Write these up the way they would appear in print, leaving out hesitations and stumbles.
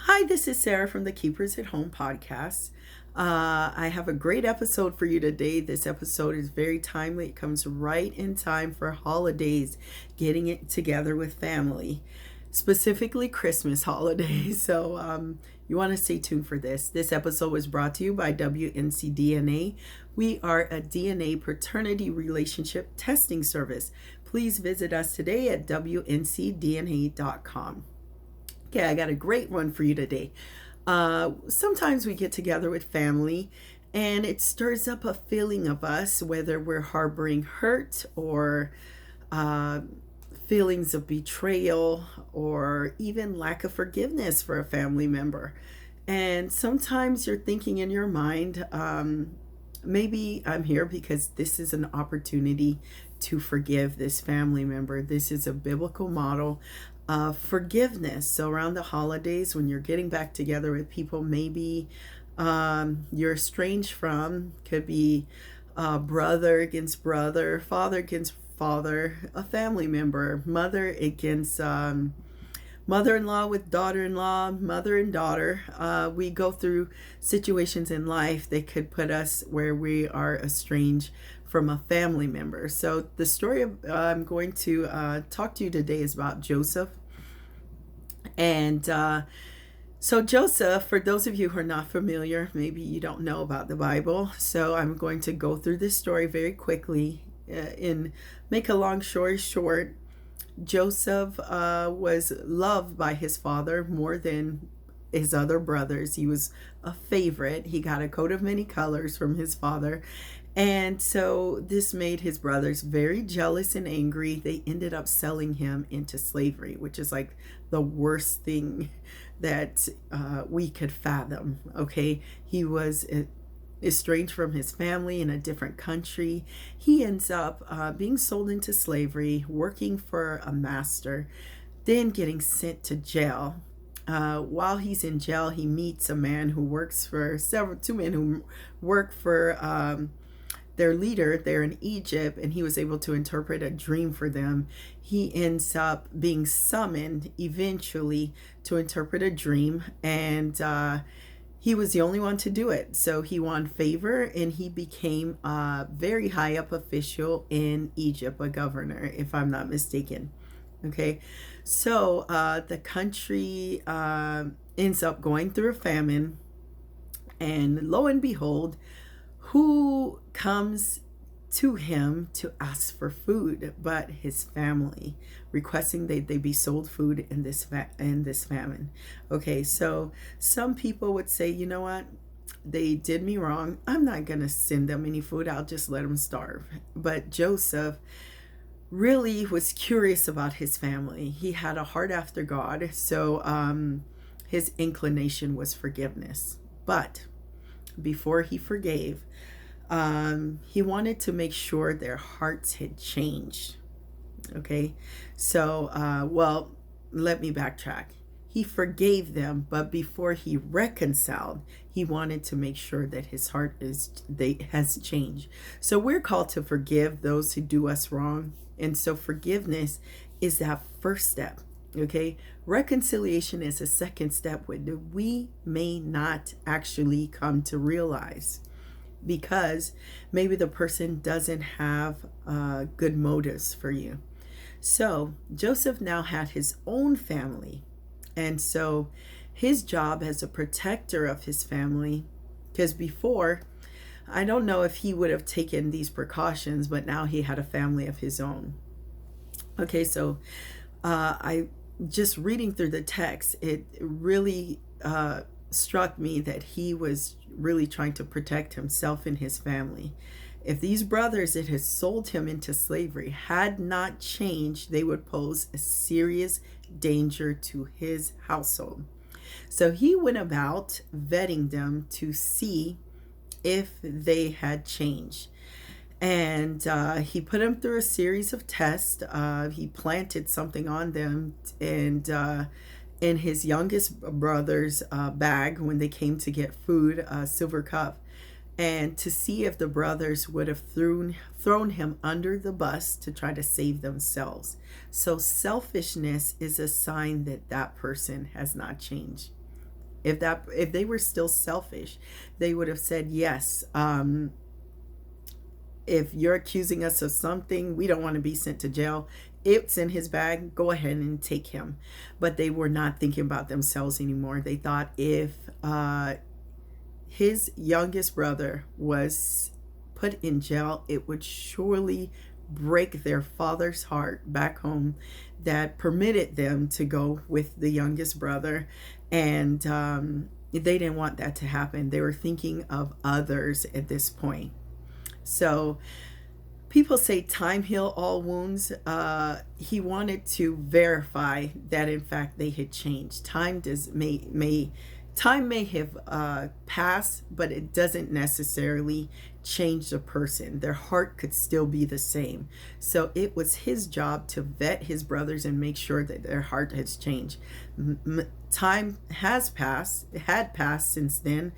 Hi, this is Sarah from the Keepers at Home podcast. I have a great episode for you today. This episode is very timely. It comes right in time for holidays, getting it together with family, specifically Christmas holidays. So you want to stay tuned for this. This episode was brought to you by WNC DNA. We are a DNA paternity relationship testing service. Please visit us today at wncdna.com. Okay, I got a great one for you today. Sometimes we get together with family and it stirs up a feeling of us, whether we're harboring hurt or uh, feelings of betrayal or even lack of forgiveness for a family member. And sometimes you're thinking in your mind, maybe I'm here because this is an opportunity to forgive this family member. This is a biblical model of forgiveness. So around the holidays, when you're getting back together with people, maybe you're estranged from, could be brother against brother, father against father, a family member, mother against mother-in-law with daughter-in-law, mother and daughter. We go through situations in life that could put us where we are estranged from a family member. So the story I'm going to talk to you today is about Joseph. And so Joseph, for those of you who are not familiar, maybe you don't know about the Bible. So I'm going to go through this story very quickly and make a long story short. Joseph was loved by his father more than his other brothers. He was a favorite. He got a coat of many colors from his father. And so this made his brothers very jealous and angry. They ended up selling him into slavery, which is like the worst thing that we could fathom. Okay. He was estranged from his family in a different country. He ends up being sold into slavery, working for a master, then getting sent to jail. While he's in jail, he meets a man who works for two men who work for their leader there in Egypt, and he was able to interpret a dream for them. He ends up being summoned eventually to interpret a dream, and he was the only one to do it. So he won favor and he became a very high up official in Egypt, a governor, if I'm not mistaken. Okay, so the country ends up going through a famine, and lo and behold, who comes to him to ask for food but his family, requesting that they be sold food in this famine. Okay, so some people would say, you know what, they did me wrong, I'm not gonna send them any food, I'll just let them starve. But Joseph really was curious about his family. He had a heart after God, so his inclination was forgiveness. But before he forgave, he wanted to make sure their hearts had changed. Okay, so well, let me backtrack. He forgave them, but before he reconciled, he wanted to make sure that his heart has changed. So we're called to forgive those who do us wrong, and so forgiveness is that first step. Okay, reconciliation is a second step, which we may not actually come to realize, because maybe the person doesn't have good motives for you. So Joseph now had his own family, and so his job as a protector of his family, because before, I don't know if he would have taken these precautions, but now he had a family of his own. Okay, so I just reading through the text, it really struck me that he was really trying to protect himself and his family. If these brothers that had sold him into slavery had not changed, they would pose a serious danger to his household. So he went about vetting them to see if they had changed. And he put them through a series of tests. He planted something on them, and in his youngest brother's bag, when they came to get food, a silver cup, and to see if the brothers would have thrown him under the bus to try to save themselves. So selfishness is a sign that that person has not changed. If they were still selfish, they would have said, yes, if you're accusing us of something, we don't want to be sent to jail. It's in his bag. Go ahead and take him. But they were not thinking about themselves anymore. They thought if his youngest brother was put in jail, it would surely break their father's heart back home that permitted them to go with the youngest brother. And they didn't want that to happen. They were thinking of others at this point. So people say time heal all wounds. He wanted to verify that in fact they had changed. Time may have passed, but it doesn't necessarily change the person. Their heart could still be the same. So it was his job to vet his brothers and make sure that their heart has changed. Time had passed since then.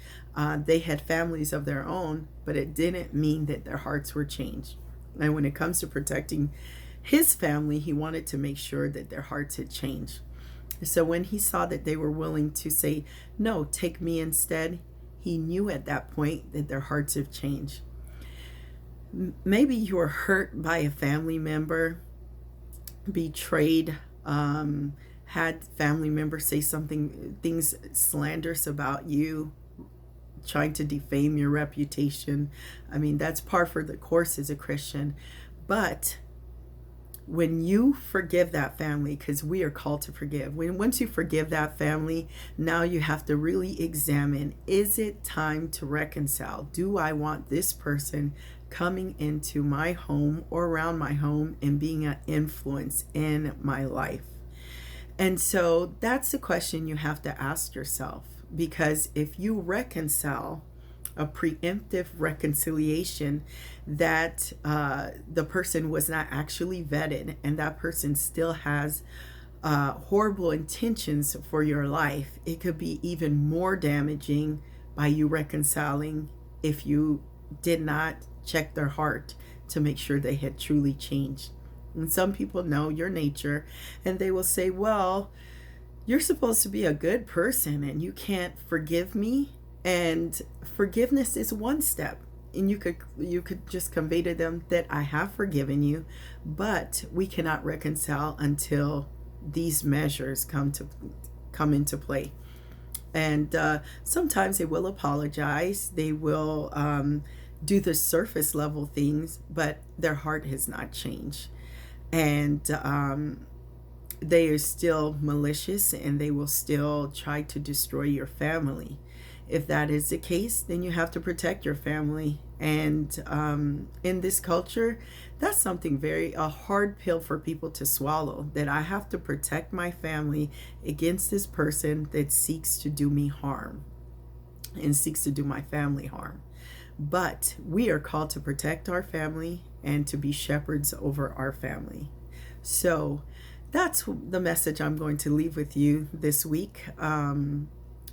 They had families of their own, but it didn't mean that their hearts were changed. And when it comes to protecting his family, he wanted to make sure that their hearts had changed. So when he saw that they were willing to say, no, take me instead, he knew at that point that their hearts have changed. Maybe you were hurt by a family member, betrayed, had family members say things slanderous about you, trying to defame your reputation. I mean, that's par for the course as a Christian. But when you forgive that family, because we are called to forgive, once you forgive that family, now you have to really examine, is it time to reconcile? Do I want this person coming into my home or around my home and being an influence in my life? And so that's the question you have to ask yourself, because if you reconcile, a preemptive reconciliation, that the person was not actually vetted and that person still has horrible intentions for your life, it could be even more damaging by you reconciling if you did not check their heart to make sure they had truly changed. And some people know your nature and they will say, well, you're supposed to be a good person and you can't forgive me. And forgiveness is one step. And you could just convey to them that I have forgiven you, but we cannot reconcile until these measures come into play. And sometimes they will apologize. They will do the surface level things, but their heart has not changed. And they are still malicious and they will still try to destroy your family. If that is the case, then you have to protect your family. And in this culture, that's something a hard pill for people to swallow, that I have to protect my family against this person that seeks to do me harm and seeks to do my family harm. But we are called to protect our family and to be shepherds over our family. So that's the message I'm going to leave with you this week.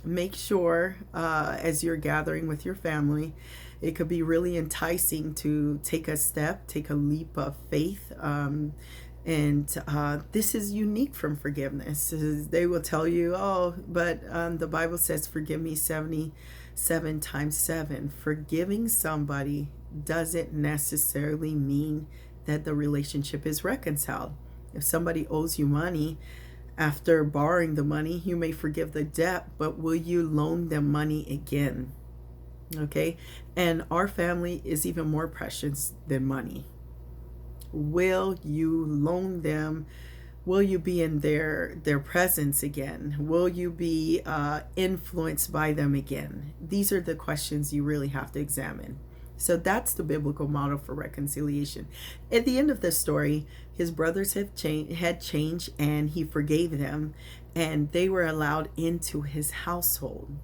Make sure as you're gathering with your family, it could be really enticing to take a leap of faith. And this is unique from forgiveness. They will tell you, oh, but the Bible says, forgive me 77 times 7. Forgiving somebody doesn't necessarily mean that the relationship is reconciled. If somebody owes you money, after borrowing the money, you may forgive the debt, but will you loan them money again? Okay? And our family is even more precious than money. Will you loan them? Will you be in their presence again? Will you be influenced by them again? These are the questions you really have to examine. So that's the biblical model for reconciliation. At the end of the story, his brothers had changed and he forgave them and they were allowed into his household.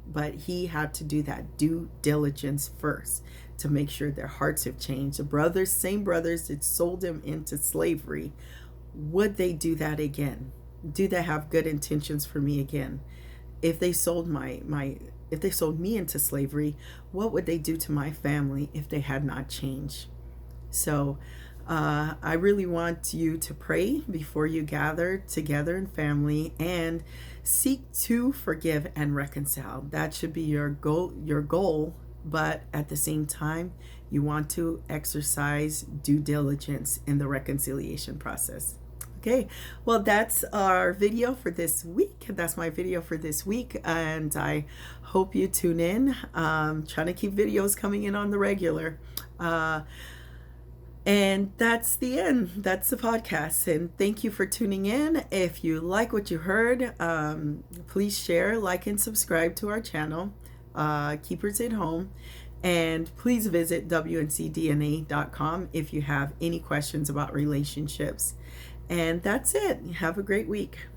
But he had to do that due diligence first to make sure their hearts have changed. The same brothers that sold him into slavery, would they do that again? Do they have good intentions for me again? If they sold if they sold me into slavery, what would they do to my family if they had not changed? So I really want you to pray before you gather together in family and seek to forgive and reconcile. That should be your goal, but at the same time, you want to exercise due diligence in the reconciliation process. Okay, well, that's our video for this week. That's my video for this week, and I hope you tune in. Trying to keep videos coming in on the regular. And that's the end. That's the podcast. And thank you for tuning in. If you like what you heard, please share, like, and subscribe to our channel, Keepers at Home. And please visit wncdna.com if you have any questions about relationships. And that's it. Have a great week.